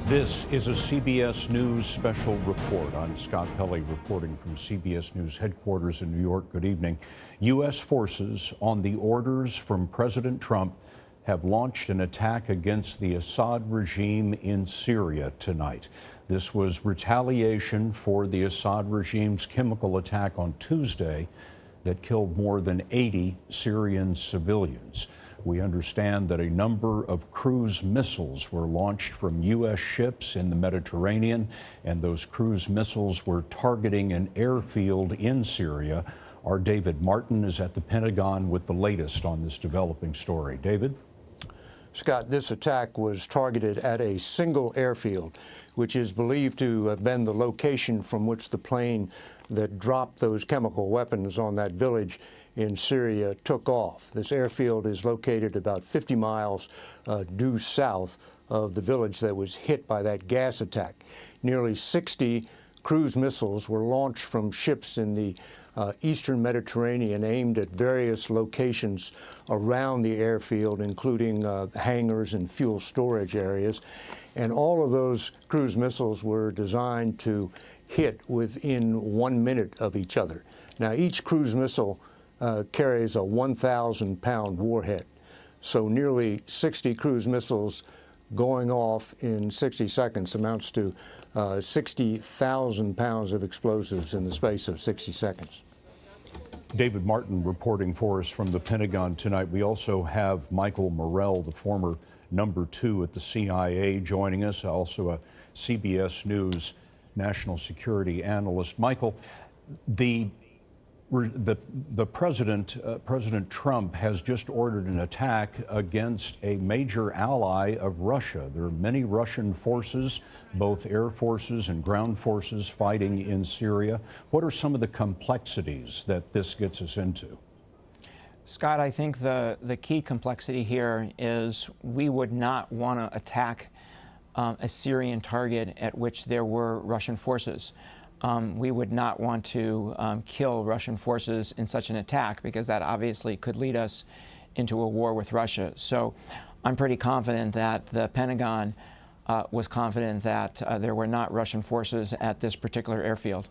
This is a CBS News special report. I'm Scott Pelley reporting from CBS News headquarters in New York. Good evening. U.S. forces, on the orders from President Trump, have launched an attack against the Assad regime in Syria tonight. This was retaliation for the Assad regime's chemical attack on Tuesday that killed more than 80 Syrian civilians. We understand that a number of cruise missiles were launched from U.S. ships in the Mediterranean, and those cruise missiles were targeting an airfield in Syria. Our David Martin is at the Pentagon with the latest on this developing story. David? Scott, this attack was targeted at a single airfield, which is believed to have been the location from which the plane that dropped those chemical weapons on that village in Syria took off. This airfield is located about 50 miles due south of the village that was hit by that gas attack. Nearly 60 cruise missiles were launched from ships in the eastern Mediterranean aimed at various locations around the airfield, including hangars and fuel storage areas. And all of those cruise missiles were designed to hit within 1 minute of each other. Now, each cruise missile carries a 1,000-pound warhead. So nearly 60 cruise missiles going off in 60 seconds amounts to 60,000 pounds of explosives in the space of 60 seconds. David Martin reporting for us from the Pentagon tonight. We also have Michael Morell, the former number 2 at the CIA, joining us, also a CBS News national security analyst. Michael, the President Trump has just ordered an attack against a major ally of Russia. There are many Russian forces, both air forces and ground forces, fighting in Syria. What are some of the complexities that this gets us into? Scott, I think the key complexity here is we would not want to attack a Syrian target at which there were Russian forces. We would not want to kill Russian forces in such an attack, because that obviously could lead us into a war with Russia. So I'm pretty confident that the Pentagon was confident that there were not Russian forces at this particular airfield.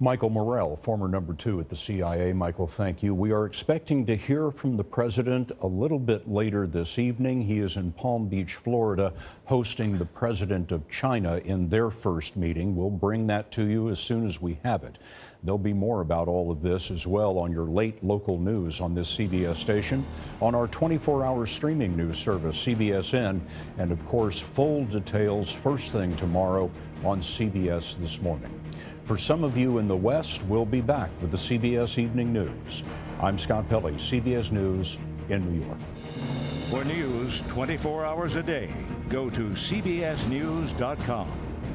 Michael Morell, former number 2 at the CIA. Michael, thank you. We are expecting to hear from the president a little bit later this evening. He is in Palm Beach, Florida, hosting the president of China in their first meeting. We'll bring that to you as soon as we have it. There'll be more about all of this as well on your late local news on this CBS station, on our 24-hour streaming news service, CBSN, and of course, full details first thing tomorrow on CBS This Morning. For some of you in the West, we'll be back with the CBS Evening News. I'm Scott Pelley, CBS News in New York. For news 24 hours a day, go to cbsnews.com.